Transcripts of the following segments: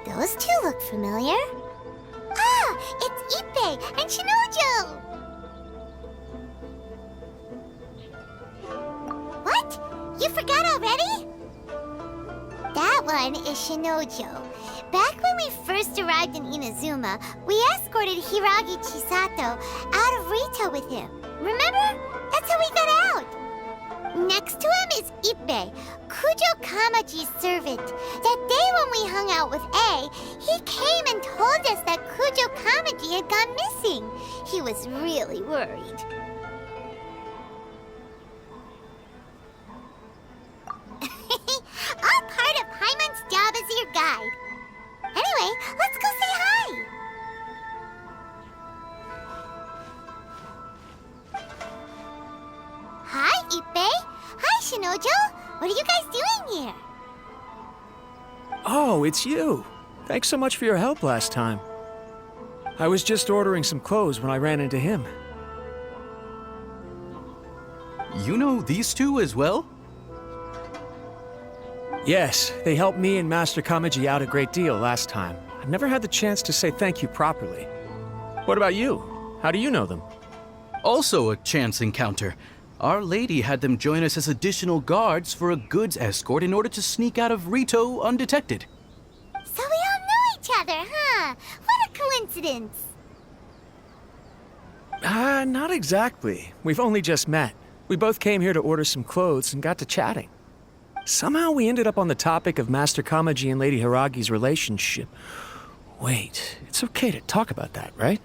Those two look familiar. Ah, it's Ippei and Shinojo! What? You forgot already? That one is Shinojo. Back when we first arrived in Inazuma, we escorted Hiragi Chisato out of Rito with him. Remember? That's how we got out. Next to him is Ippei, Kujo Kamaji's servant. That day when we hung out with A, he came and told us that Kujo Kamaji had gone missing. He was really worried. All part of Paimon's job as your guide. Anyway, let's go say hi. Hi, Ippei. Hi, Shinojo. What are you guys doing here? Oh, it's you. Thanks so much for your help last time. I was just ordering some clothes when I ran into him. You know these two as well? Yes, they helped me and Master Kamaji out a great deal last time. I've never had the chance to say thank you properly. What about you? How do you know them? Also a chance encounter. Our lady had them join us as additional guards for a goods escort in order to sneak out of Rito undetected. So we all know each other, huh? What a coincidence. Not exactly. We've only just met. We both came here to order some clothes and got to chatting. Somehow we ended up on the topic of Master Kamaji and Lady Hiragi's relationship. Wait, it's okay to talk about that, right?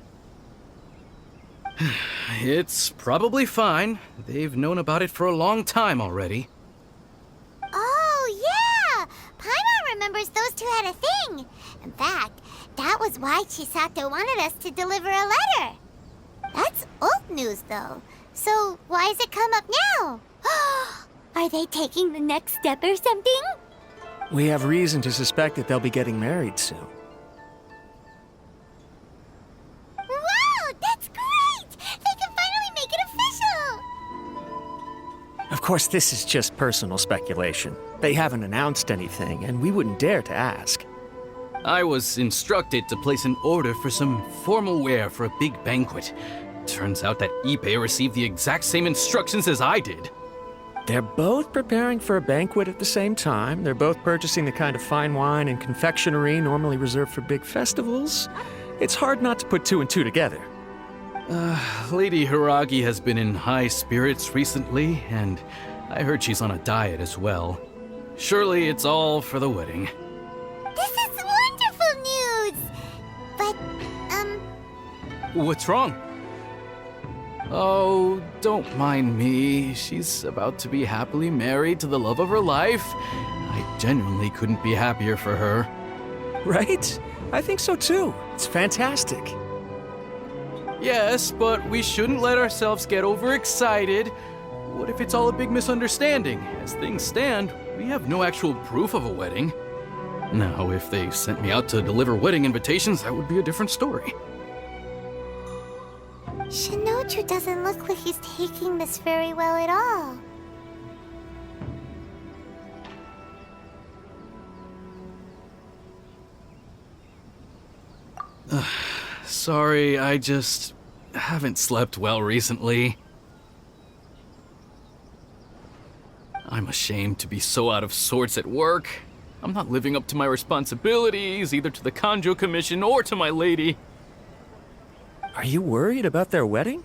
It's probably fine. They've known about it for a long time already. Oh, yeah! Paimon remembers those two had a thing. In fact, that was why Chisato wanted us to deliver a letter. That's old news, though. So why has it come up now? Are they taking the next step or something? We have reason to suspect that they'll be getting married soon. Wow, that's great! They can finally make it official! Of course, this is just personal speculation. They haven't announced anything, and we wouldn't dare to ask. I was instructed to place an order for some formal wear for a big banquet. Turns out that Ippei received the exact same instructions as I did. They're both preparing for a banquet at the same time. They're both purchasing the kind of fine wine and confectionery normally reserved for big festivals. It's hard not to put two and two together. Lady Hiragi has been in high spirits recently, and I heard she's on a diet as well. Surely it's all for the wedding. This is wonderful news! But, What's wrong? Oh, don't mind me. She's about to be happily married to the love of her life. I genuinely couldn't be happier for her. Right? I think so too. It's fantastic. Yes, but we shouldn't let ourselves get overexcited. What if it's all a big misunderstanding? As things stand, we have no actual proof of a wedding. Now, if they sent me out to deliver wedding invitations, that would be a different story. Shinoju doesn't look like he's taking this very well at all. Sorry, I just haven't slept well recently. I'm ashamed to be so out of sorts at work. I'm not living up to my responsibilities, either to the Kanjo Commission or to my lady. Are you worried about their wedding?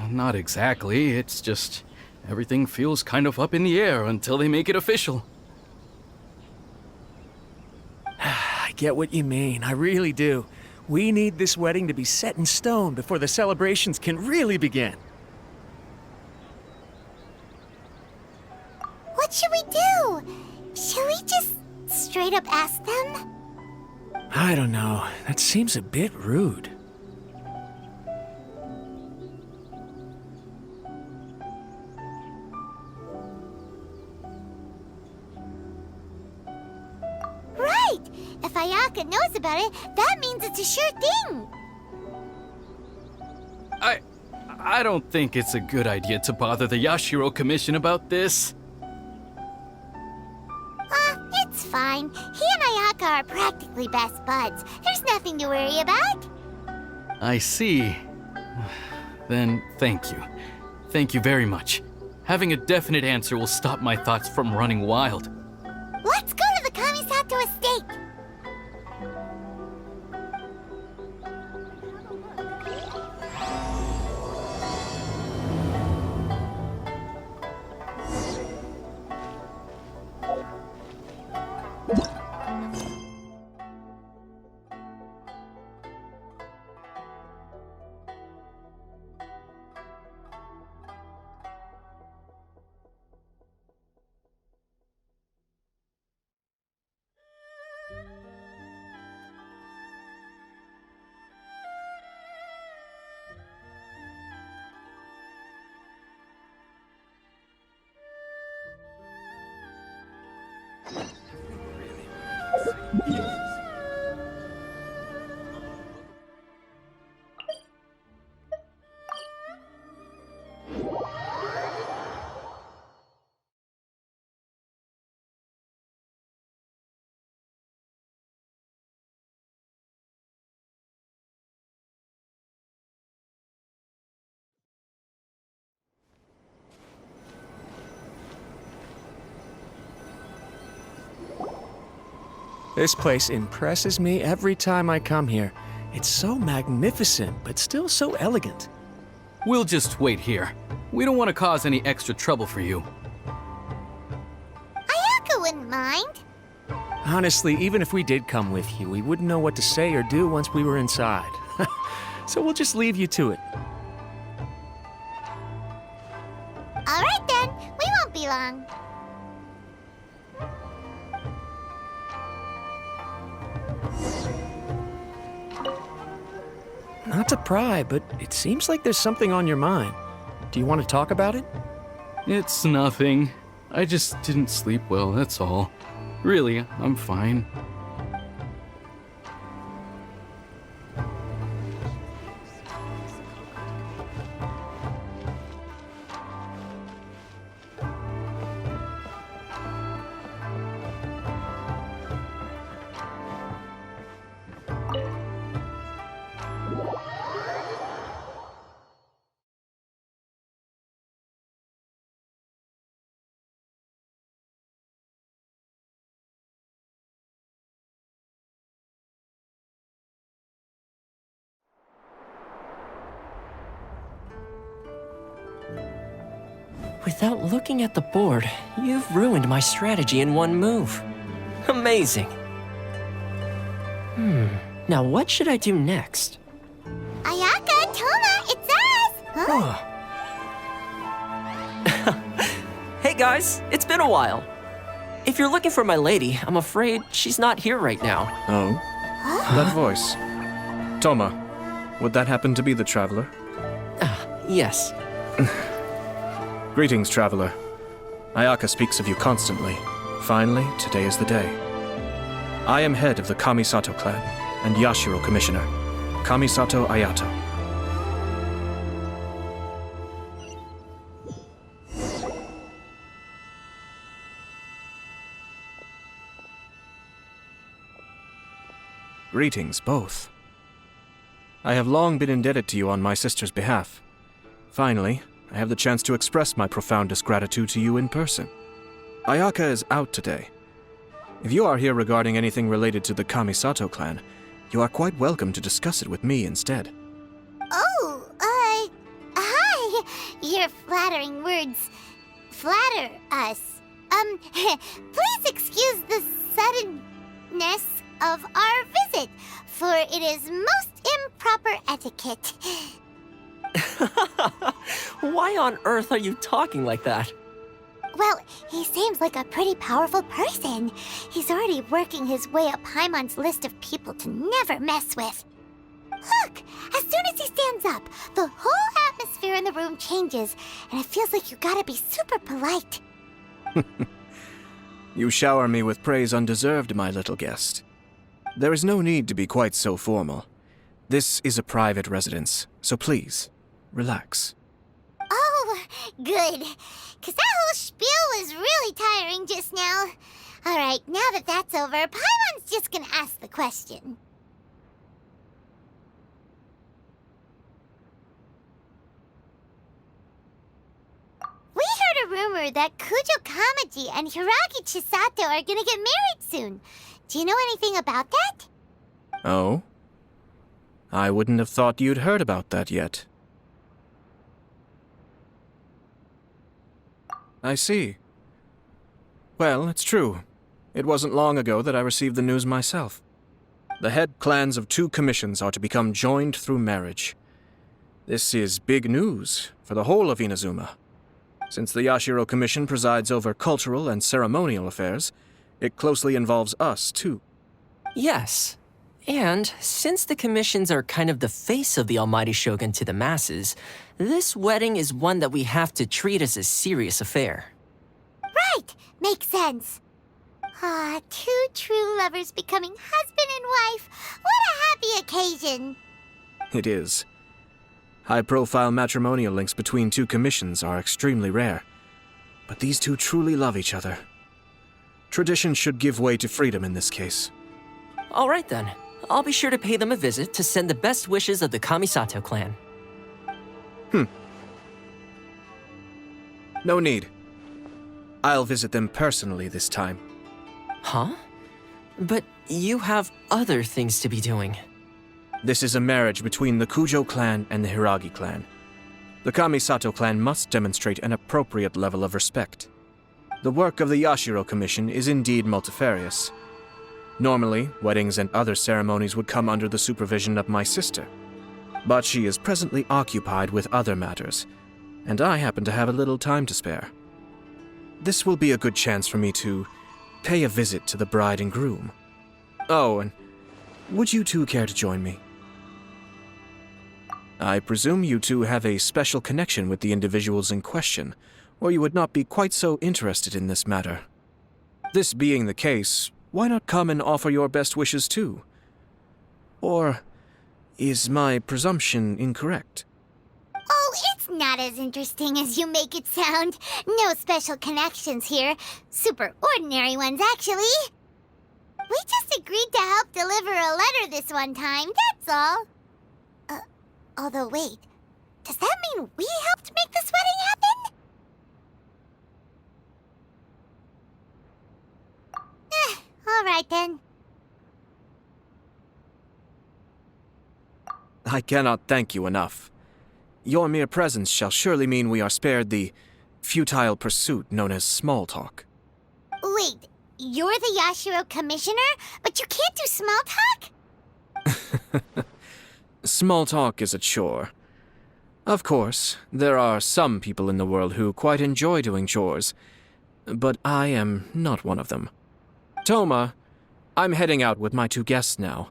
Not exactly, it's just Everything feels kind of up in the air until they make it official. I get what you mean, I really do. We need this wedding to be set in stone before the celebrations can really begin. What should we do? Should we just straight up ask them? I don't know. That seems a bit rude. Right! If Ayaka knows about it, that means it's a sure thing! I don't think it's a good idea to bother the Yashiro Commission about this. It's fine. He and Ayaka are practically best buds. There's nothing to worry about. I see. Then thank you. Thank you very much. Having a definite answer will stop my thoughts from running wild. Let's go to the Kamisato estate! This place impresses me every time I come here. It's so magnificent, but still so elegant. We'll just wait here. We don't want to cause any extra trouble for you. Ayaka wouldn't mind. Honestly, even if we did come with you, we wouldn't know what to say or do once we were inside. So we'll just leave you to it. Alright then, we won't be long. Not to pry, but it seems like there's something on your mind. Do you want to talk about it? It's nothing. I just didn't sleep well, that's all. Really, I'm fine. Without looking at the board, you've ruined my strategy in one move. Amazing. Now what should I do next? Ayaka, Toma, it's us! Huh? Hey guys, it's been a while. If you're looking for my lady, I'm afraid she's not here right now. Oh? That voice. Toma, would that happen to be the traveler? Yes. Greetings, traveler. Ayaka speaks of you constantly. Finally, today is the day. I am head of the Kamisato clan and Yashiro commissioner, Kamisato Ayato. Greetings, both. I have long been indebted to you on my sister's behalf. Finally, I have the chance to express my profoundest gratitude to you in person. Ayaka is out today. If you are here regarding anything related to the Kamisato clan, you are quite welcome to discuss it with me instead. Oh, hi. Your flattering words flatter us. Please excuse the suddenness of our visit, for it is most improper etiquette. Why on earth are you talking like that? Well, he seems like a pretty powerful person. He's already working his way up Paimon's list of people to never mess with. Look, as soon as he stands up, the whole atmosphere in the room changes, and it feels like you gotta be super polite. You shower me with praise undeserved, my little guest. There is no need to be quite so formal. This is a private residence, so please, relax. Oh, good. Because that whole spiel was really tiring just now. Alright, now that that's over, Paimon's just gonna ask the question. We heard a rumor that Kujo Kamaji and Hiragi Chisato are gonna get married soon. Do you know anything about that? Oh? I wouldn't have thought you'd heard about that yet. I see. Well, it's true. It wasn't long ago that I received the news myself. The head clans of 2 commissions are to become joined through marriage. This is big news for the whole of Inazuma. Since the Yashiro Commission presides over cultural and ceremonial affairs, it closely involves us, too. Yes. And since the commissions are kind of the face of the Almighty Shogun to the masses, this wedding is one that we have to treat as a serious affair. Right! Makes sense. Ah, 2 true lovers becoming husband and wife. What a happy occasion! It is. High-profile matrimonial links between 2 commissions are extremely rare. But these 2 truly love each other. Tradition should give way to freedom in this case. All right then. I'll be sure to pay them a visit to send the best wishes of the Kamisato clan. No need. I'll visit them personally this time. Huh? But you have other things to be doing. This is a marriage between the Kujo clan and the Hiragi clan. The Kamisato clan must demonstrate an appropriate level of respect. The work of the Yashiro Commission is indeed multifarious. Normally, weddings and other ceremonies would come under the supervision of my sister. But she is presently occupied with other matters, and I happen to have a little time to spare. This will be a good chance for me to pay a visit to the bride and groom. Oh, and would you 2 care to join me? I presume you 2 have a special connection with the individuals in question, or you would not be quite so interested in this matter. This being the case, why not come and offer your best wishes too? Or is my presumption incorrect? Oh, it's not as interesting as you make it sound. No special connections here. Super ordinary ones, actually. We just agreed to help deliver a letter this one time, that's all. Although wait, does that mean we helped make this wedding happen? All right then. I cannot thank you enough. Your mere presence shall surely mean we are spared the futile pursuit known as small talk. Wait, you're the Yashiro Commissioner, but you can't do small talk? Small talk is a chore. Of course, there are some people in the world who quite enjoy doing chores, but I am not one of them. Toma, I'm heading out with my 2 guests now.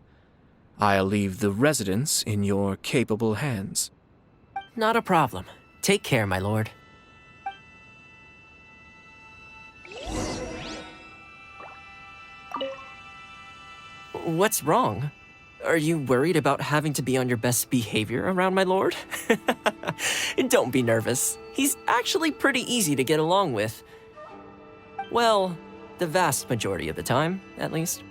I'll leave the residence in your capable hands. Not a problem. Take care, my lord. What's wrong? Are you worried about having to be on your best behavior around my lord? Don't be nervous. He's actually pretty easy to get along with. Well, the vast majority of the time, at least.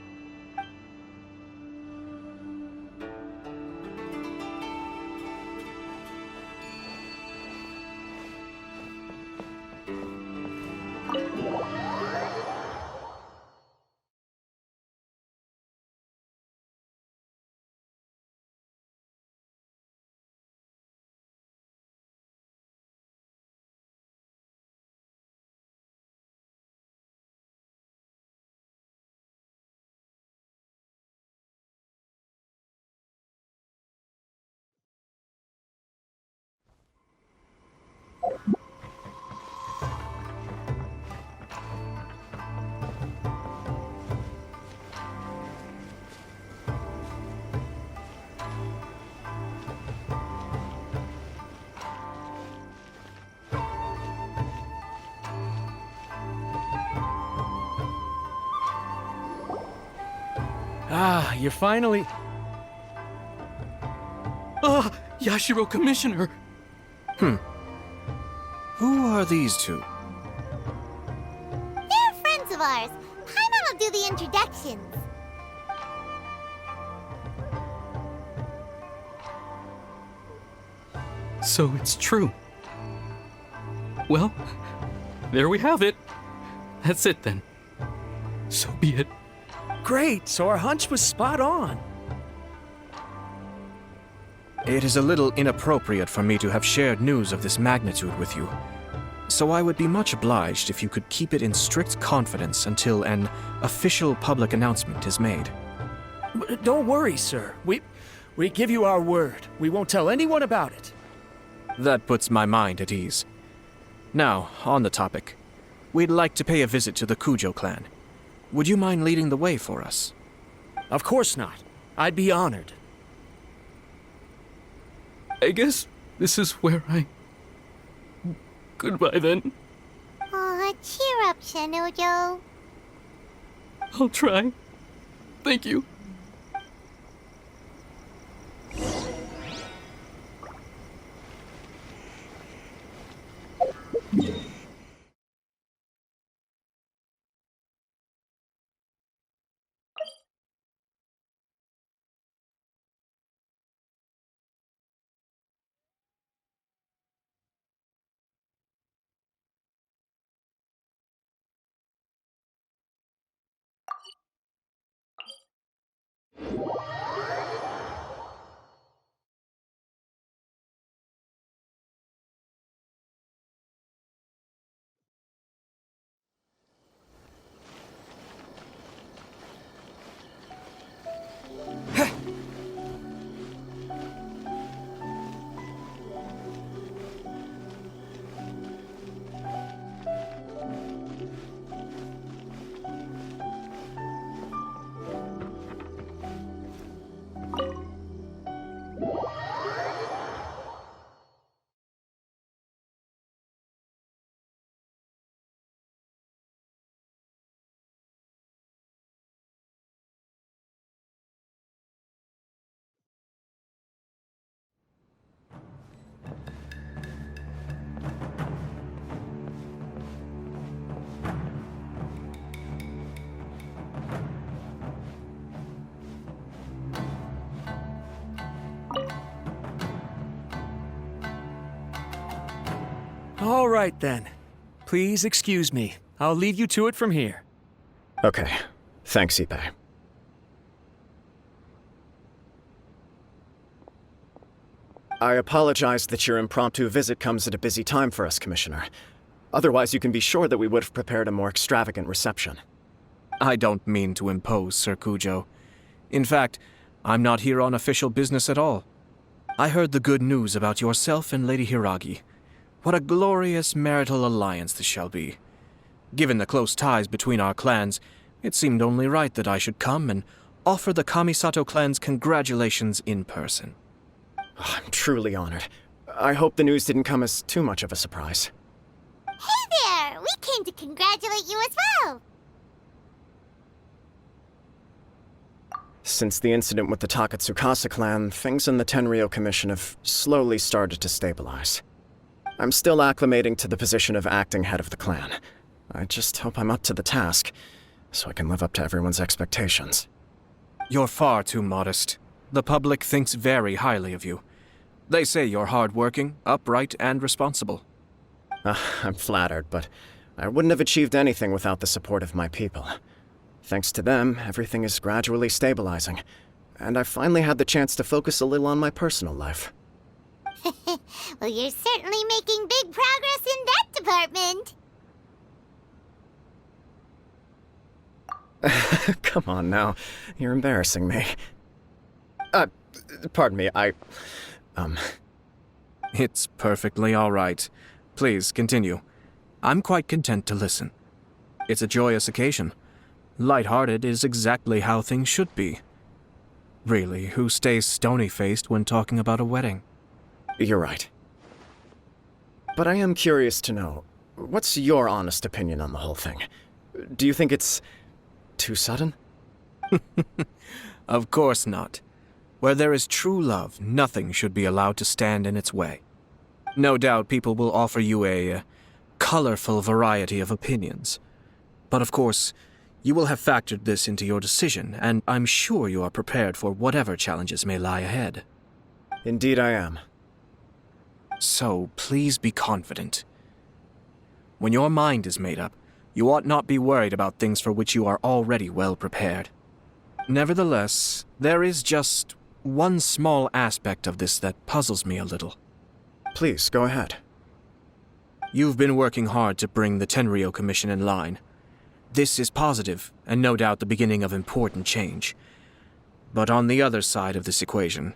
Ah, you're finally... Ah, Yashiro Commissioner! Who are these two? They're friends of ours. Paimon will do the introductions. So it's true. Well, there we have it. That's it then. So be it. Great, so our hunch was spot on. It is a little inappropriate for me to have shared news of this magnitude with you. So I would be much obliged if you could keep it in strict confidence until an official public announcement is made. Don't worry, sir. We give you our word. We won't tell anyone about it. That puts my mind at ease. Now, on the topic. We'd like to pay a visit to the Kujo clan. Would you mind leading the way for us? Of course not. I'd be honored. I guess this is where I... Goodbye then. Aw, cheer up, Shinojo. I'll try. Thank you. All right, then. Please excuse me. I'll leave you to it from here. Okay. Thanks, Ippei. I apologize that your impromptu visit comes at a busy time for us, Commissioner. Otherwise, you can be sure that we would have prepared a more extravagant reception. I don't mean to impose, Sir Kujo. In fact, I'm not here on official business at all. I heard the good news about yourself and Lady Hiragi. What a glorious marital alliance this shall be. Given the close ties between our clans, it seemed only right that I should come and offer the Kamisato clan's congratulations in person. Oh, I'm truly honored. I hope the news didn't come as too much of a surprise. Hey there! We came to congratulate you as well! Since the incident with the Takatsukasa clan, things in the Tenryou Commission have slowly started to stabilize. I'm still acclimating to the position of acting head of the clan. I just hope I'm up to the task, so I can live up to everyone's expectations. You're far too modest. The public thinks very highly of you. They say you're hardworking, upright, and responsible. I'm flattered, but I wouldn't have achieved anything without the support of my people. Thanks to them, everything is gradually stabilizing, and I finally had the chance to focus a little on my personal life. Well, you're certainly making big progress in that department. Come on now, you're embarrassing me. Pardon me, It's perfectly all right. Please, continue. I'm quite content to listen. It's a joyous occasion. Light-hearted is exactly how things should be. Really, who stays stony-faced when talking about a wedding? You're right. But I am curious to know, what's your honest opinion on the whole thing? Do you think it's too sudden? Of course not. Where there is true love, nothing should be allowed to stand in its way. No doubt people will offer you a colorful variety of opinions. But of course, you will have factored this into your decision, and I'm sure you are prepared for whatever challenges may lie ahead. Indeed I am. So please be confident. When your mind is made up, you ought not be worried about things for which you are already well prepared. Nevertheless, there is just one small aspect of this that puzzles me a little. Please, go ahead. You've been working hard to bring the Tenryou Commission in line. This is positive, and no doubt the beginning of important change. But on the other side of this equation,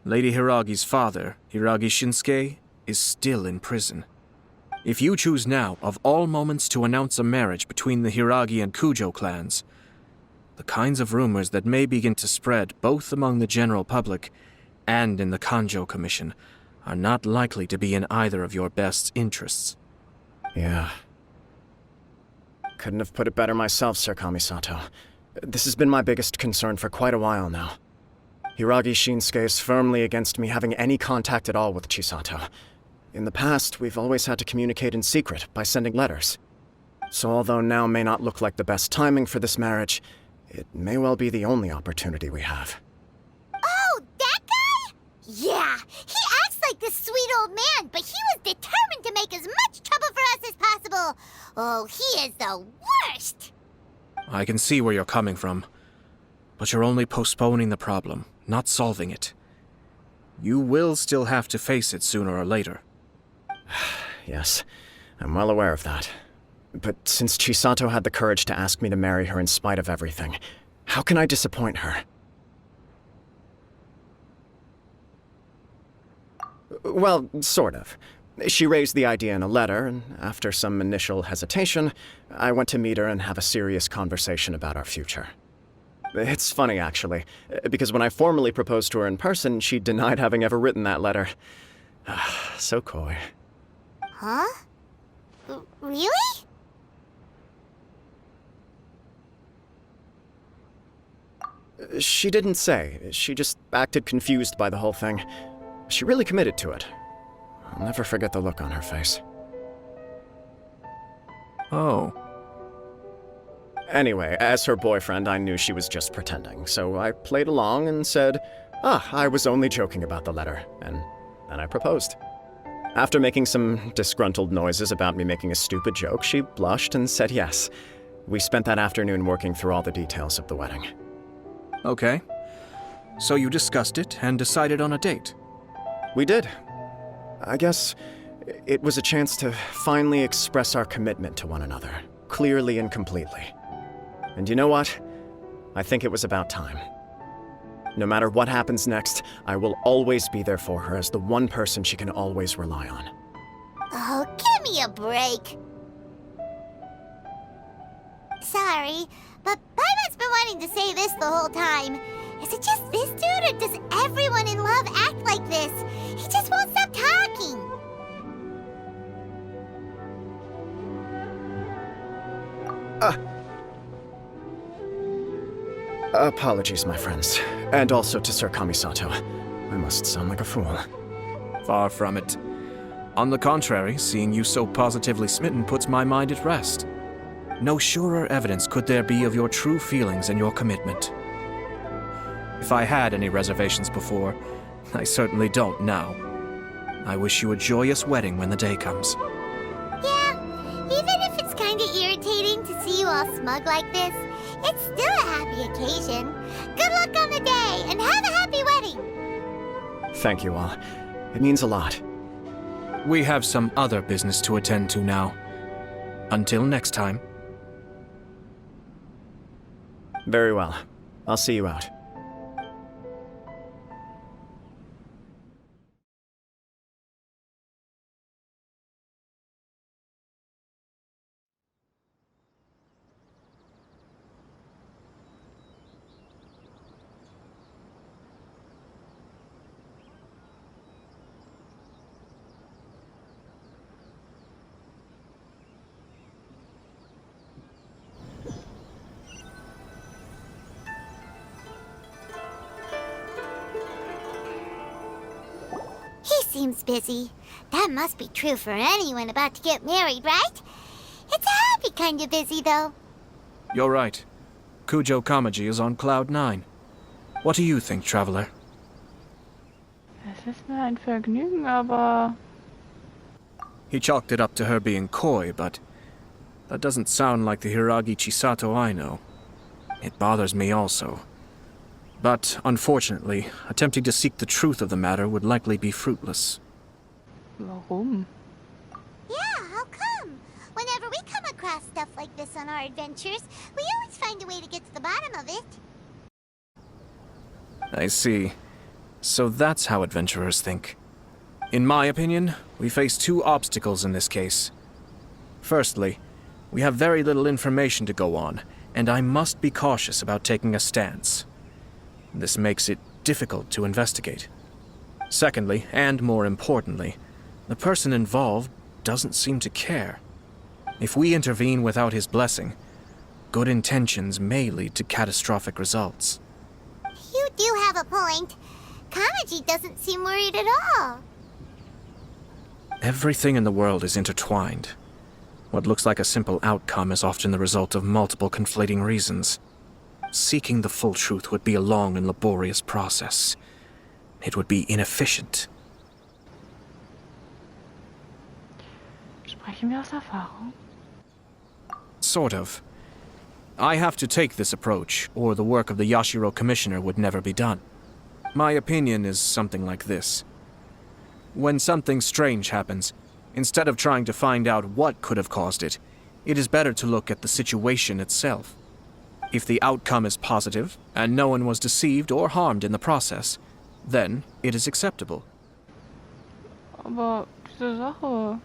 Lady Hiragi's father, Hiragi Shinsuke, is still in prison. If you choose now, of all moments, to announce a marriage between the Hiragi and Kujo clans, the kinds of rumors that may begin to spread both among the general public and in the Kanjo Commission are not likely to be in either of your best interests. Yeah. Couldn't have put it better myself, Sir Kamisato. This has been my biggest concern for quite a while now. Hiragi Shinsuke is firmly against me having any contact at all with Chisato. In the past, we've always had to communicate in secret by sending letters. So although now may not look like the best timing for this marriage, it may well be the only opportunity we have. Oh, that guy? Yeah, he acts like this sweet old man, but he was determined to make as much trouble for us as possible. Oh, he is the worst! I can see where you're coming from, but you're only postponing the problem, not solving it. You will still have to face it sooner or later. Yes, I'm well aware of that. But since Chisato had the courage to ask me to marry her in spite of everything, how can I disappoint her? Well, sort of. She raised the idea in a letter, and after some initial hesitation, I went to meet her and have a serious conversation about our future. It's funny, actually, because when I formally proposed to her in person, she denied having ever written that letter. So coy. Huh? Really? She didn't say. She just acted confused by the whole thing. She really committed to it. I'll never forget the look on her face. Oh. Anyway, as her boyfriend, I knew she was just pretending, so I played along and said, I was only joking about the letter, and then I proposed. After making some disgruntled noises about me making a stupid joke, she blushed and said yes. We spent that afternoon working through all the details of the wedding. Okay. So you discussed it and decided on a date? We did. I guess it was a chance to finally express our commitment to one another, clearly and completely. And you know what? I think it was about time. No matter what happens next, I will always be there for her as the one person she can always rely on. Oh, give me a break. Sorry, but Paimon's been wanting to say this the whole time. Is it just this dude, or does everyone in love act like this? He just won't stop talking. Apologies, my friends. And also to Sir Kamisato. I must sound like a fool. Far from it. On the contrary, seeing you so positively smitten puts my mind at rest. No surer evidence could there be of your true feelings and your commitment. If I had any reservations before, I certainly don't now. I wish you a joyous wedding when the day comes. Yeah, even if it's kinda irritating to see you all smug like this, it's still a happy occasion. Good luck on the day, and have a happy wedding! Thank you all. It means a lot. We have some other business to attend to now. Until next time. Very well. I'll see you out. seems busy. That must be true for anyone about to get married, right? It's a happy kind of busy, though. You're right. Kujo Kamaji is on cloud 9. What do you think, traveler? Es ist mir ein Vergnügen, aber... He chalked it up to her being coy, but that doesn't sound like the Hiragi Chisato I know. It bothers me also. But, unfortunately, attempting to seek the truth of the matter would likely be fruitless. Warum? Yeah, how come? Whenever we come across stuff like this on our adventures, we always find a way to get to the bottom of it. I see. So that's how adventurers think. In my opinion, we face two obstacles in this case. Firstly, we have very little information to go on, and I must be cautious about taking a stance. This makes it difficult to investigate. Secondly, and more importantly, the person involved doesn't seem to care. If we intervene without his blessing, good intentions may lead to catastrophic results. You do have a point. Kamaji doesn't seem worried at all. Everything in the world is intertwined. What looks like a simple outcome is often the result of multiple conflating reasons. Seeking the full truth would be a long and laborious process. It would be inefficient. Sprechen wir aus Erfahrung? Sort of. I have to take this approach, or the work of the Yashiro Commissioner would never be done. My opinion is something like this. When something strange happens, instead of trying to find out what could have caused it, it is better to look at the situation itself. If the outcome is positive, and no one was deceived or harmed in the process, then it is acceptable. Aber diese Sache...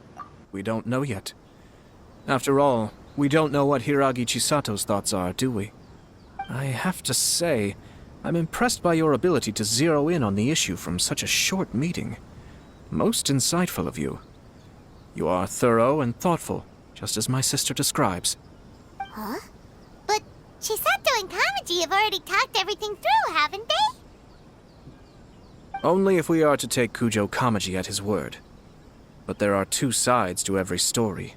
We don't know yet. After all, we don't know what Hiragi Chisato's thoughts are, do we? I have to say, I'm impressed by your ability to zero in on the issue from such a short meeting. Most insightful of you. You are thorough and thoughtful, just as my sister describes. Huh? But Chisato and Kamaji have already talked everything through, haven't they? Only if we are to take Kujo Kamaji at his word. But there are two sides to every story.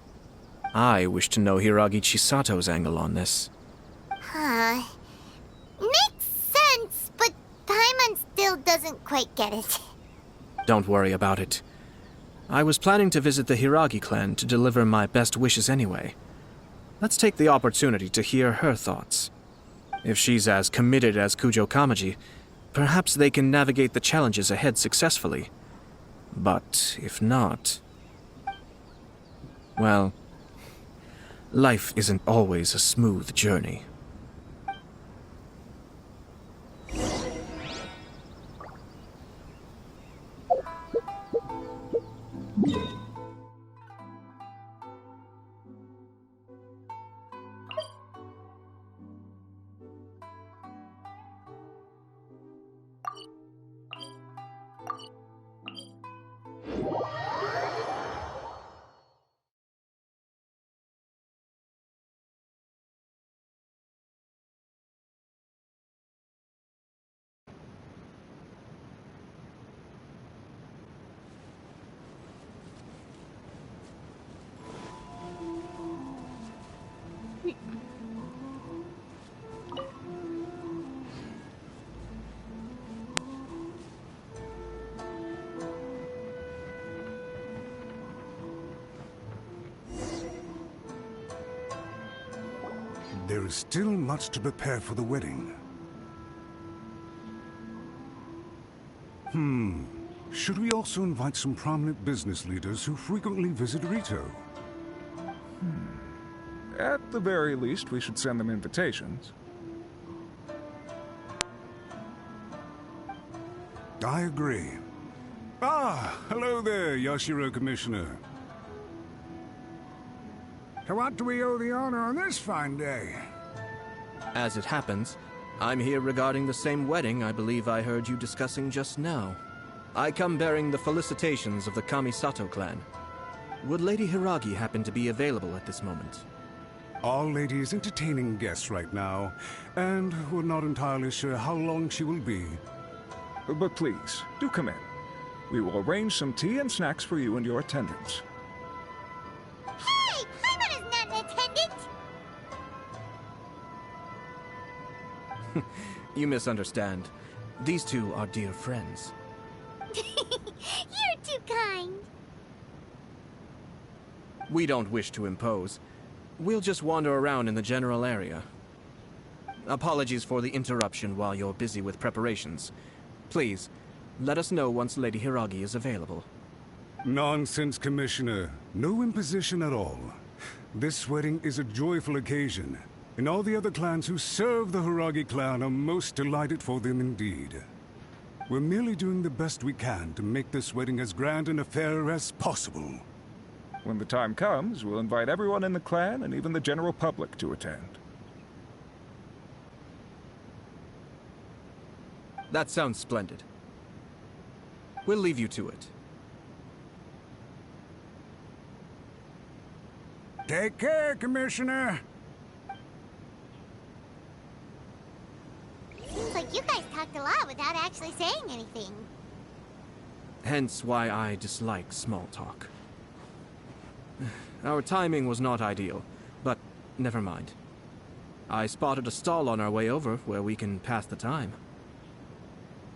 I wish to know Hiragi Chisato's angle on this. Huh. Makes sense, but Paimon still doesn't quite get it. Don't worry about it. I was planning to visit the Hiragi clan to deliver my best wishes anyway. Let's take the opportunity to hear her thoughts. If she's as committed as Kujo Kamaji, perhaps they can navigate the challenges ahead successfully. But if not... well, life isn't always a smooth journey. There is still much to prepare for the wedding. Should we also invite some prominent business leaders who frequently visit Rito? At the very least, we should send them invitations. I agree. Ah, hello there, Yashiro Commissioner. To what do we owe the honor on this fine day? As it happens, I'm here regarding the same wedding I believe I heard you discussing just now. I come bearing the felicitations of the Kamisato clan. Would Lady Hiragi happen to be available at this moment? Our lady is entertaining guests right now, and we're not entirely sure how long she will be. But please, do come in. We will arrange some tea and snacks for you and your attendants. Hey! Paimon is not an attendant! You misunderstand. These two are dear friends. You're too kind. We don't wish to impose. We'll just wander around in the general area. Apologies for the interruption while you're busy with preparations. Please, let us know once Lady Hiragi is available. Nonsense, Commissioner. No imposition at all. This wedding is a joyful occasion, and all the other clans who serve the Hiragi clan are most delighted for them indeed. We're merely doing the best we can to make this wedding as grand an affair as possible. When the time comes, we'll invite everyone in the clan and even the general public to attend. That sounds splendid. We'll leave you to it. Take care, Commissioner. Seems like you guys talked a lot without actually saying anything. Hence why I dislike small talk. Our timing was not ideal, but never mind. I spotted a stall on our way over where we can pass the time.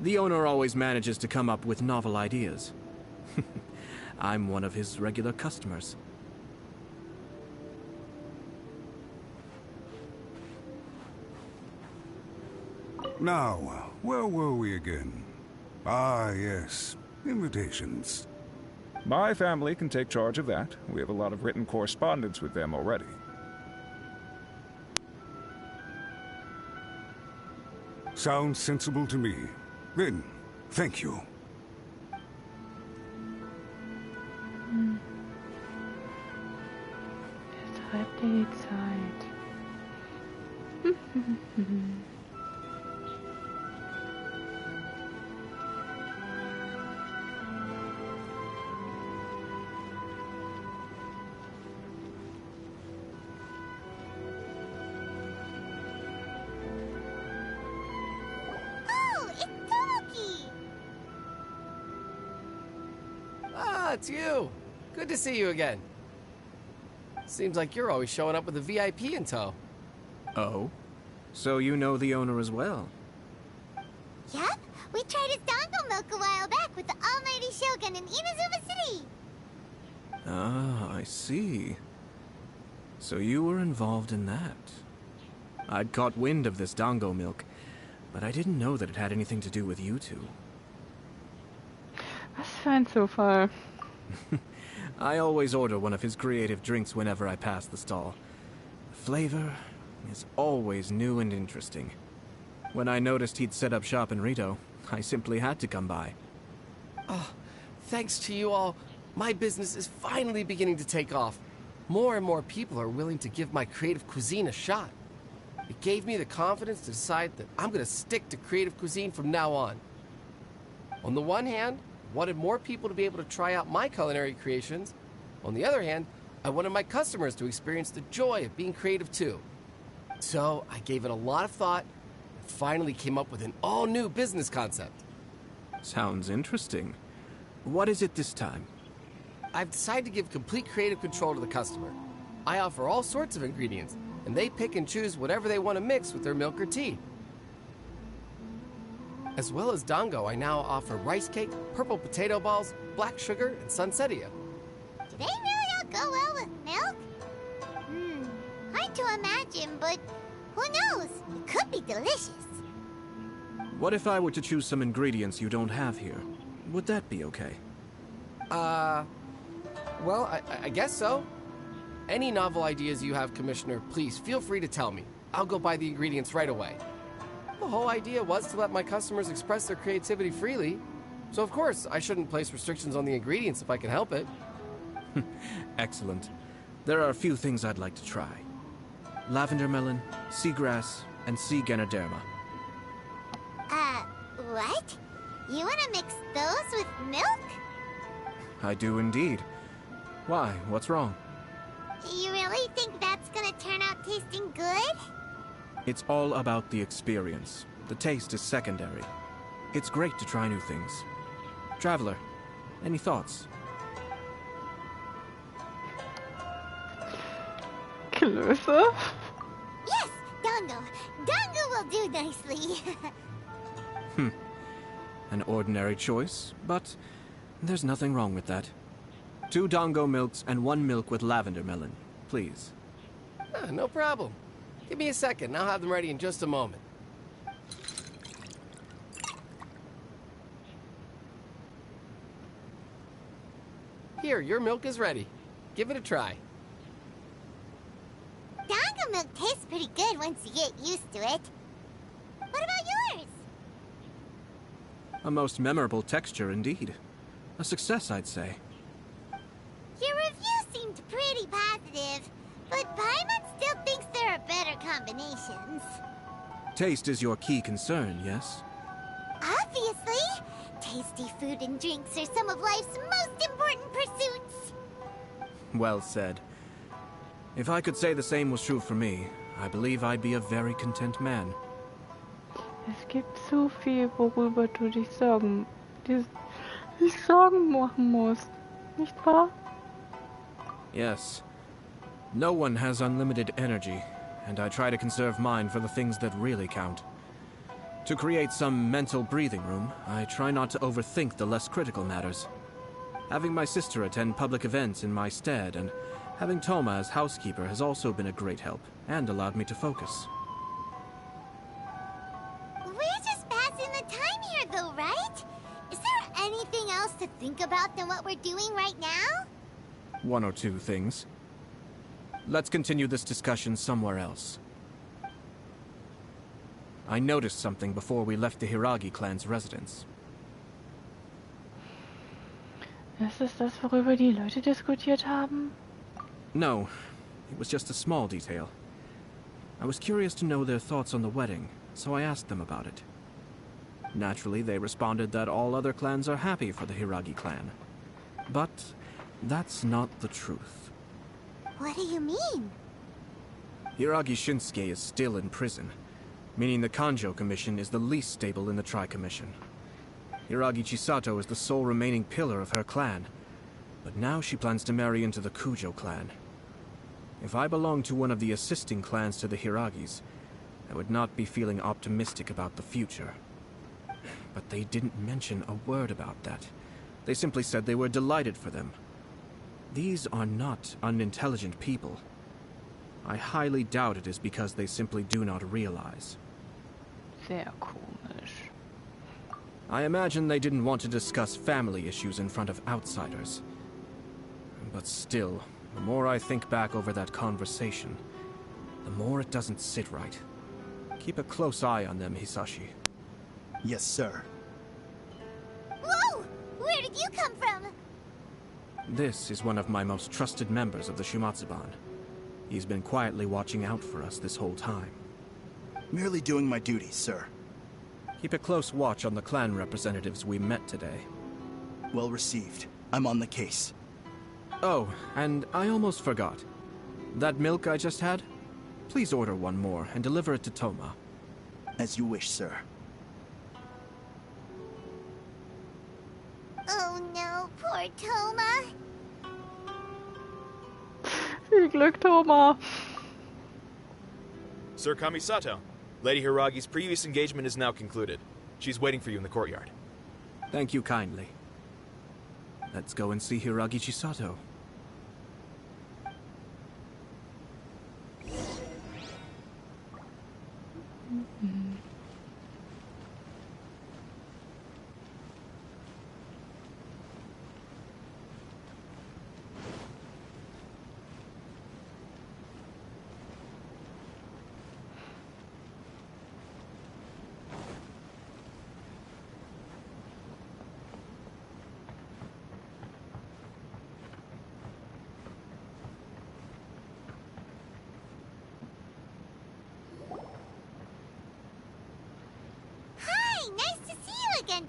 The owner always manages to come up with novel ideas. I'm one of his regular customers. Now, where were we again? Ah, yes. Invitations. My family can take charge of that. We have a lot of written correspondence with them already. Sounds sensible to me. Then, thank you. Vertreibt dir die Zeit. Oh, it's Tomoki! Ah, it's you. Good to see you again. Seems like you're always showing up with a VIP in tow. Oh? So you know the owner as well? Yep, we tried his dango milk a while back with the almighty Shogun in Inazuma City. Ah, I see. So you were involved in that. I'd caught wind of this dango milk, but I didn't know that it had anything to do with you two. Was für ein Zufall. I always order one of his creative drinks whenever I pass the stall. The flavor is always new and interesting. When I noticed he'd set up shop in Rito, I simply had to come by. Oh, thanks to you all, my business is finally beginning to take off. More and more people are willing to give my creative cuisine a shot. It gave me the confidence to decide that I'm going to stick to creative cuisine from now on. On the one hand, I wanted more people to be able to try out my culinary creations. On the other hand, I wanted my customers to experience the joy of being creative too. So I gave it a lot of thought and finally came up with an all-new business concept. Sounds interesting. What is it this time? I've decided to give complete creative control to the customer. I offer all sorts of ingredients, and they pick and choose whatever they want to mix with their milk or tea. As well as dango, I now offer rice cake, purple potato balls, black sugar, and sunsettia. Do they really all go well with milk? Hard to imagine, but who knows? It could be delicious. What if I were to choose some ingredients you don't have here? Would that be okay? Well, I guess so. Any novel ideas you have, Commissioner, please feel free to tell me. I'll go buy the ingredients right away. The whole idea was to let my customers express their creativity freely. So of course, I shouldn't place restrictions on the ingredients if I can help it. Excellent. There are a few things I'd like to try. Lavender melon, seagrass, and sea ganoderma. What? You want to mix those with milk? I do indeed. Why? What's wrong? You really think that's gonna turn out tasting good? It's all about the experience. The taste is secondary. It's great to try new things. Traveler, Any thoughts? Klöße? Yes, Dango. Dango will do nicely. An ordinary choice, but there's nothing wrong with that. 2 Dango milks and 1 milk with lavender melon, please. No problem. Give me a second, and I'll have them ready in just a moment. Here, your milk is ready. Give it a try. Dango milk tastes pretty good once you get used to it. What about yours? A most memorable texture indeed. A success, I'd say. Your review seemed pretty positive, but Paimon still thinks there are better combinations. Taste is your key concern, yes? Obviously! Tasty food and drinks are some of life's most important pursuits. Well said. If I could say the same was true for me, I believe I'd be a very content man. Es gibt so viel, worüber du dich Sorgen machen musst. Nicht wahr? Yes. No one has unlimited energy, and I try to conserve mine for the things that really count. To create some mental breathing room, I try not to overthink the less critical matters. Having my sister attend public events in my stead, and having Toma as housekeeper has also been a great help, and allowed me to focus. We're just passing the time here though, right? Is there anything else to think about than what we're doing right now? 1 or 2 things. Let's continue this discussion somewhere else. I noticed something before we left the Hiragi clan's residence. Ist es das, worüber die Leute diskutiert haben? No, it was just a small detail. I was curious to know their thoughts on the wedding, so I asked them about it. Naturally, they responded that all other clans are happy for the Hiragi clan. But that's not the truth. What do you mean? Hiragi Shinsuke is still in prison, meaning the Kanjo Commission is the least stable in the Tri-Commission. Hiragi Chisato is the sole remaining pillar of her clan, but now she plans to marry into the Kujo clan. If I belonged to one of the assisting clans to the Hiragis, I would not be feeling optimistic about the future. But they didn't mention a word about that. They simply said they were delighted for them. These are not unintelligent people. I highly doubt it is because they simply do not realize. Sehr komisch. I imagine they didn't want to discuss family issues in front of outsiders. But still, the more I think back over that conversation, the more it doesn't sit right. Keep a close eye on them, Hisashi. Yes, sir. Whoa! Where did you come from? This is one of my most trusted members of the Shimatsuban. He's been quietly watching out for us this whole time. Merely doing my duties, sir. Keep a close watch on the clan representatives we met today. Well received. I'm on the case. Oh, and I almost forgot. That milk I just had? Please order one more and deliver it to Toma. As you wish, sir. Oh no, poor Toma. Viel Glück, Toma. Sir Kamisato, Lady Hiragi's previous engagement is now concluded. She's waiting for you in the courtyard. Thank you kindly. Let's go and see Hiragi Chisato.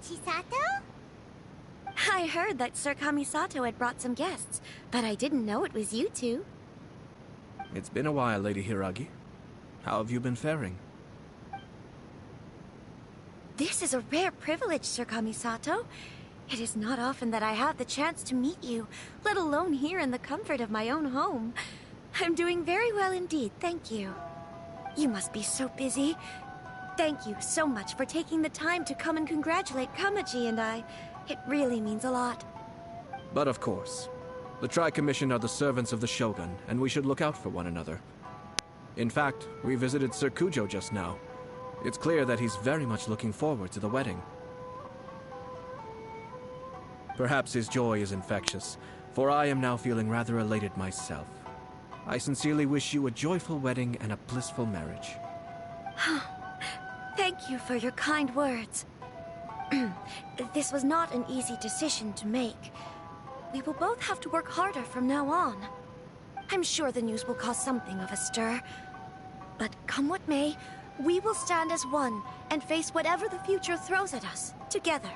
Chisato? I heard that Sir Kamisato had brought some guests, but I didn't know it was you two. It's been a while, Lady Hiragi. How have you been faring? This is a rare privilege, Sir Kamisato. It is not often that I have the chance to meet you, let alone here in the comfort of my own home. I'm doing very well indeed, thank you. You must be so busy. Thank you so much for taking the time to come and congratulate Kamaji and I. It really means a lot. But of course, the Tri-Commission are the servants of the Shogun, and we should look out for one another. In fact, we visited Sir Kujo just now. It's clear that he's very much looking forward to the wedding. Perhaps his joy is infectious, for I am now feeling rather elated myself. I sincerely wish you a joyful wedding and a blissful marriage. Thank you for your kind words. This was not an easy decision to make. We will both have to work harder from now on. I'm sure the news will cause something of a stir. But come what may, we will stand as one and face whatever the future throws at us, together.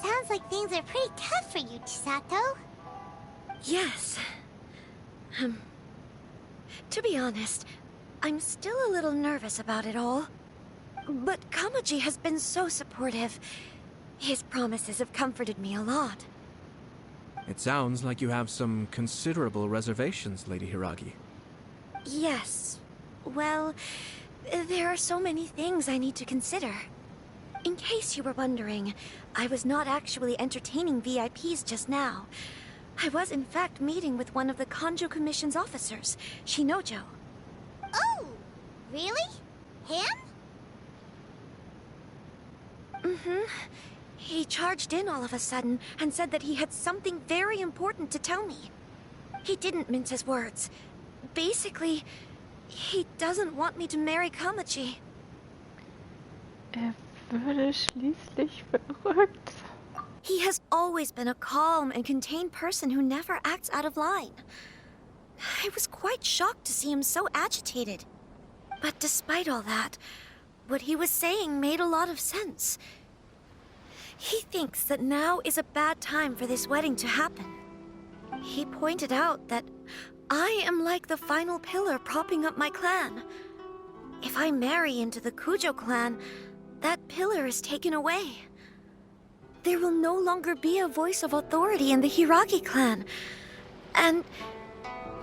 Sounds like things are pretty tough for you, Chisato. Yes. To be honest, I'm still a little nervous about it all. But Kamaji has been so supportive. His promises have comforted me a lot. It sounds like you have some considerable reservations, Lady Hiragi. Yes. Well, there are so many things I need to consider. In case you were wondering, I was not actually entertaining VIPs just now. I was in fact meeting with one of the Kanjo Commission's officers, Shinojo. Oh, really? Him? Mm-hmm. He charged in all of a sudden and said that he had something very important to tell me. He didn't mince his words. Basically, he doesn't want me to marry Kamaji. Würde schließlich verrückt. He has always been a calm and contained person who never acts out of line. I was quite shocked to see him so agitated. But despite all that, what he was saying made a lot of sense. He thinks that now is a bad time for this wedding to happen. He pointed out that I am like the final pillar propping up my clan. If I marry into the Kujo clan, that pillar is taken away. There will no longer be a voice of authority in the Hiragi clan. And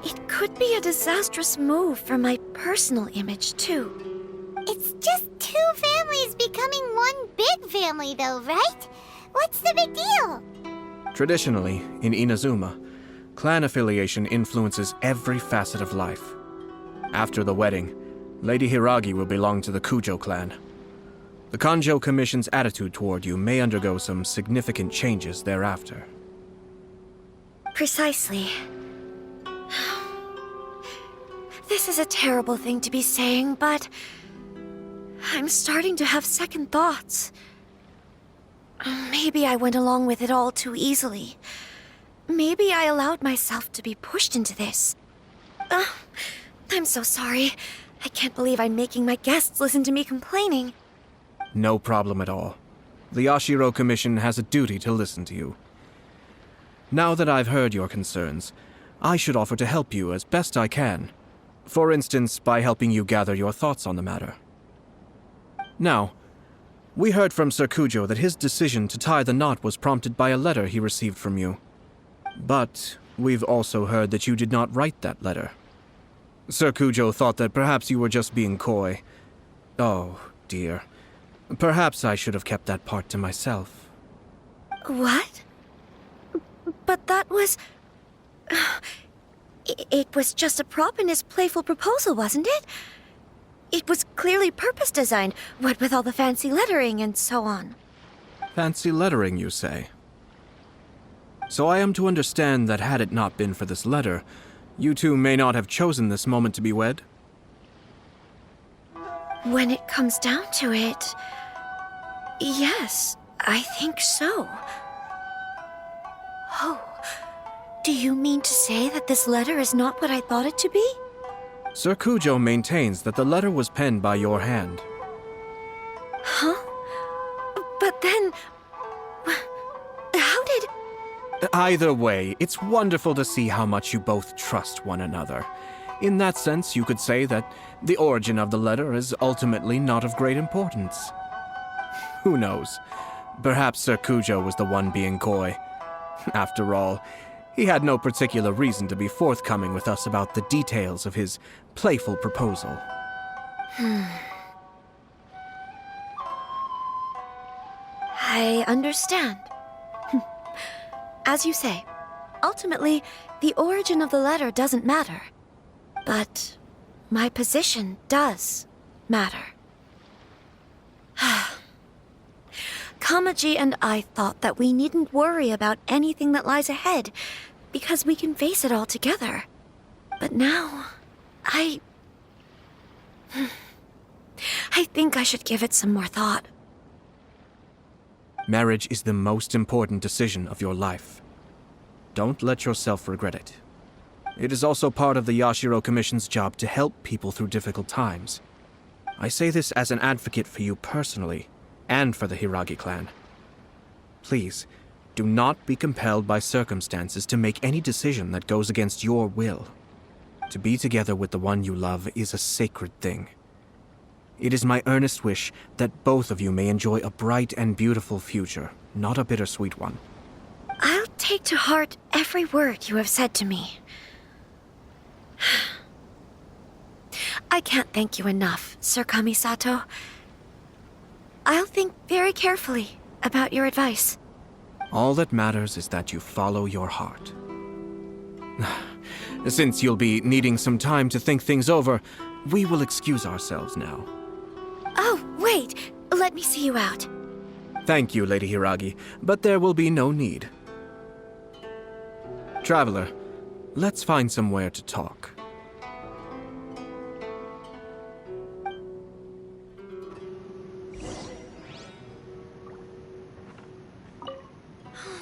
it could be a disastrous move for my personal image, too. It's just two families becoming one big family, though, right? What's the big deal? Traditionally, in Inazuma, clan affiliation influences every facet of life. After the wedding, Lady Hiragi will belong to the Kujo clan. The Kanjo Commission's attitude toward you may undergo some significant changes thereafter. Precisely. This is a terrible thing to be saying, but I'm starting to have second thoughts. Maybe I went along with it all too easily. Maybe I allowed myself to be pushed into this. I'm so sorry. I can't believe I'm making my guests listen to me complaining. No problem at all. The Yashiro Commission has a duty to listen to you. Now that I've heard your concerns, I should offer to help you as best I can. For instance, by helping you gather your thoughts on the matter. Now, we heard from Sir Kujo that his decision to tie the knot was prompted by a letter he received from you. But we've also heard that you did not write that letter. Sir Kujo thought that perhaps you were just being coy. Oh, dear. Perhaps I should have kept that part to myself. What? But that was... It was just a prop in his playful proposal, wasn't it? It was clearly purpose designed, what with all the fancy lettering and so on. Fancy lettering, you say? So I am to understand that had it not been for this letter, you two may not have chosen this moment to be wed? When it comes down to it... yes, I think so. Oh, do you mean to say that this letter is not what I thought it to be? Sir Kujo maintains that the letter was penned by your hand. Huh? But then... how did... Either way, it's wonderful to see how much you both trust one another. In that sense, you could say that the origin of the letter is ultimately not of great importance. Who knows? Perhaps Sir Kujo was the one being coy. After all, he had no particular reason to be forthcoming with us about the details of his playful proposal. I understand. As you say, ultimately, the origin of the letter doesn't matter. But my position does matter. Kamaji and I thought that we needn't worry about anything that lies ahead, because we can face it all together. But now, I think I should give it some more thought. Marriage is the most important decision of your life. Don't let yourself regret it. It is also part of the Yashiro Commission's job to help people through difficult times. I say this as an advocate for you personally, and for the Hiragi clan. Please, do not be compelled by circumstances to make any decision that goes against your will. To be together with the one you love is a sacred thing. It is my earnest wish that both of you may enjoy a bright and beautiful future, not a bittersweet one. I'll take to heart every word you have said to me. I can't thank you enough, Sir Kamisato. I'll think very carefully about your advice. All that matters is that you follow your heart. Since you'll be needing some time to think things over, we will excuse ourselves now. Oh, wait! Let me see you out. Thank you, Lady Hiragi, but there will be no need. Traveler, let's find somewhere to talk.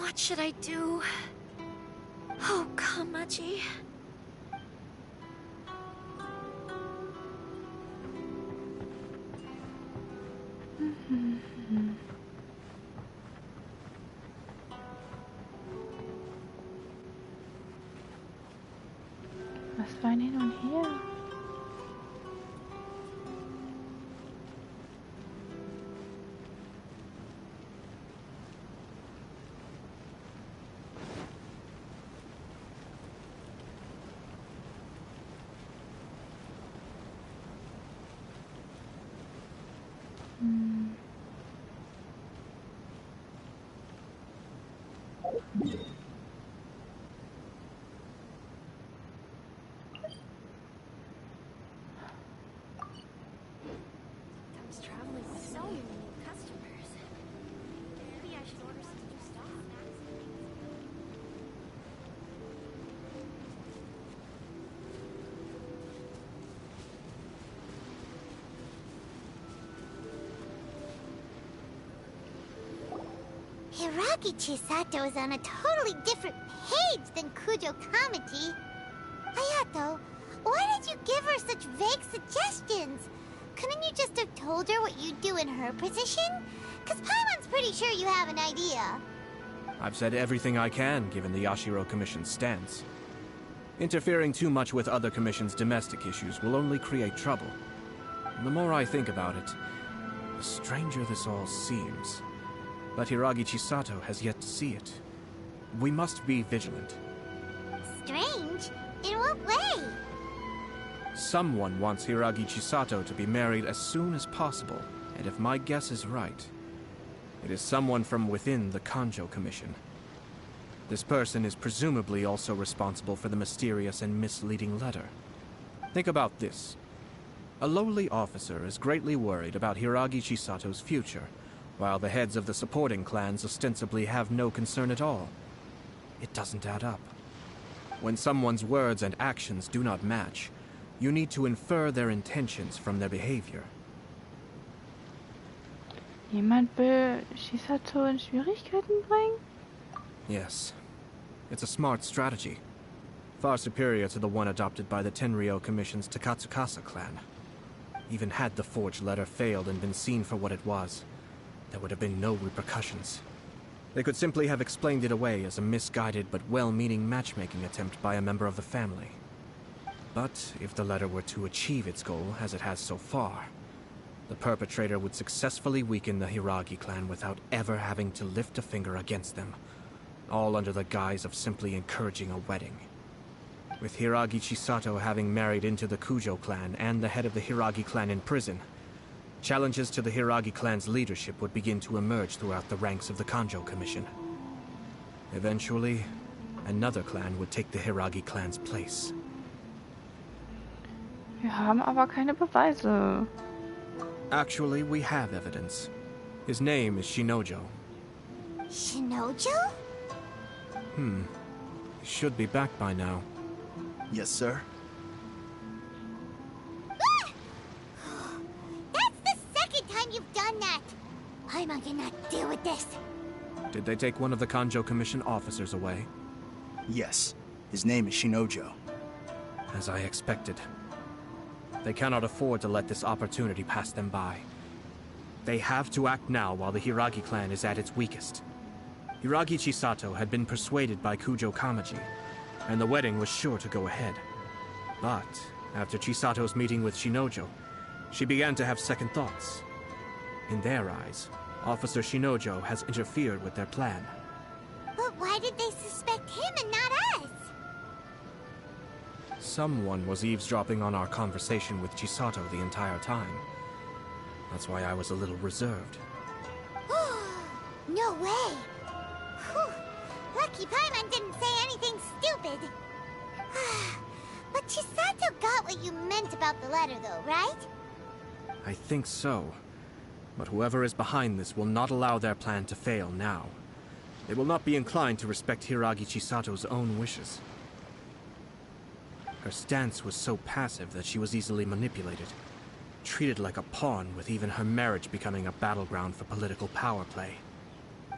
What should I do? Oh, Kamaji. Was war denn hin und her? Hiragi Chisato is on a totally different page than Kujo Kamaji. Ayato, why did you give her such vague suggestions? Couldn't you just have told her what you'd do in her position? Because Paimon's pretty sure you have an idea. I've said everything I can, given the Yashiro Commission's stance. Interfering too much with other commissions' domestic issues will only create trouble. And the more I think about it, the stranger this all seems. But Hiragi Chisato has yet to see it. We must be vigilant. Strange? In what way? Someone wants Hiragi Chisato to be married as soon as possible, and if my guess is right, it is someone from within the Kanjo Commission. This person is presumably also responsible for the mysterious and misleading letter. Think about this. A lowly officer is greatly worried about Hiragi Chisato's future, while the heads of the supporting clans ostensibly have no concern at all. It doesn't add up. When someone's words and actions do not match, you need to infer their intentions from their behavior. Jemand will Chisato in Schwierigkeiten bringen? Yes. It's a smart strategy. Far superior to the one adopted by the Tenryou Commission's Takatsukasa clan. Even had the forged letter failed and been seen for what it was, there would have been no repercussions. They could simply have explained it away as a misguided but well-meaning matchmaking attempt by a member of the family. But if the letter were to achieve its goal, as it has so far, the perpetrator would successfully weaken the Hiragi clan without ever having to lift a finger against them, all under the guise of simply encouraging a wedding. With Hiragi Chisato having married into the Kujo clan and the head of the Hiragi clan in prison, challenges to the Hiragi clan's leadership would begin to emerge throughout the ranks of the Kanjo Commission. Eventually, another clan would take the Hiragi clan's place. Wir haben aber keine Beweise. Actually, we have evidence. His name is Shinojo. Shinojo? He should be back by now. Yes, sir. That's the second time you've done that! I cannot deal with this. Did they take one of the Kanjo Commission officers away? Yes. His name is Shinojo. As I expected. They cannot afford to let this opportunity pass them by. They have to act now while the Hiragi clan is at its weakest. Hiragi Chisato had been persuaded by Kujo Kamaji, and the wedding was sure to go ahead. But, after Chisato's meeting with Shinojo, she began to have second thoughts. In their eyes, Officer Shinojo has interfered with their plan. But why did they suspect him and not us? Someone was eavesdropping on our conversation with Chisato the entire time. That's why I was a little reserved. No way! Whew. Lucky Paimon didn't say anything stupid. But Chisato got what you meant about the letter though, right? I think so. But whoever is behind this will not allow their plan to fail now. They will not be inclined to respect Hiragi Chisato's own wishes. Her stance was so passive that she was easily manipulated, treated like a pawn, with even her marriage becoming a battleground for political power play.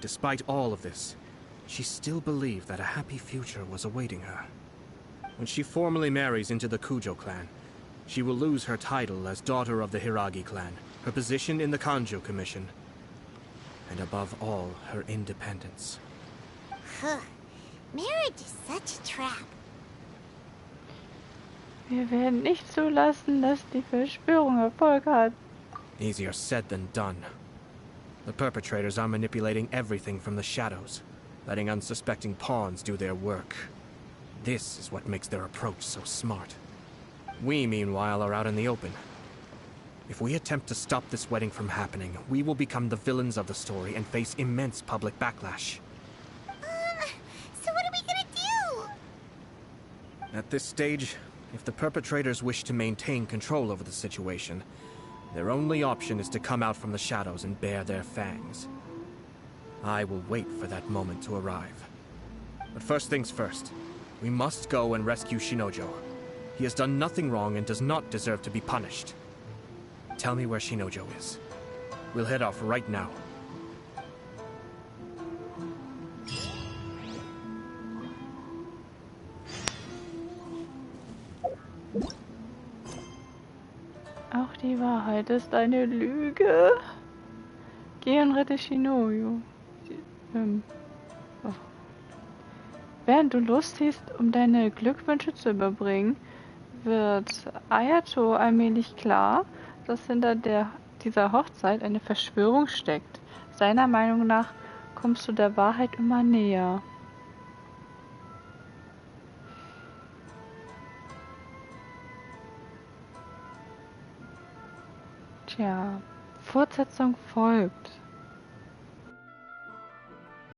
Despite all of this, she still believed that a happy future was awaiting her. When she formally marries into the Kujo clan, she will lose her title as daughter of the Hiragi clan, her position in the Kanjo Commission, and above all, her independence. Marriage is such a trap. Wir werden nicht zulassen, dass die Verschwörung Erfolg hat. Easier said than done. The perpetrators are manipulating everything from the shadows, letting unsuspecting pawns do their work. This is what makes their approach so smart. We, meanwhile, are out in the open. If we attempt to stop this wedding from happening, we will become the villains of the story and face immense public backlash. So what are we gonna do? At this stage, if the perpetrators wish to maintain control over the situation, their only option is to come out from the shadows and bare their fangs. I will wait for that moment to arrive. But first things first, we must go and rescue Shinojo. He has done nothing wrong and does not deserve to be punished. Tell me where Shinojo is. We'll head off right now. Auch die Wahrheit ist eine Lüge. Geh und rette Shinojo. Oh. Während du losziehst, um deine Glückwünsche zu überbringen, wird Ayato allmählich klar, dass hinter dieser Hochzeit eine Verschwörung steckt. Seiner Meinung nach kommst du der Wahrheit immer näher. Tja, Fortsetzung folgt.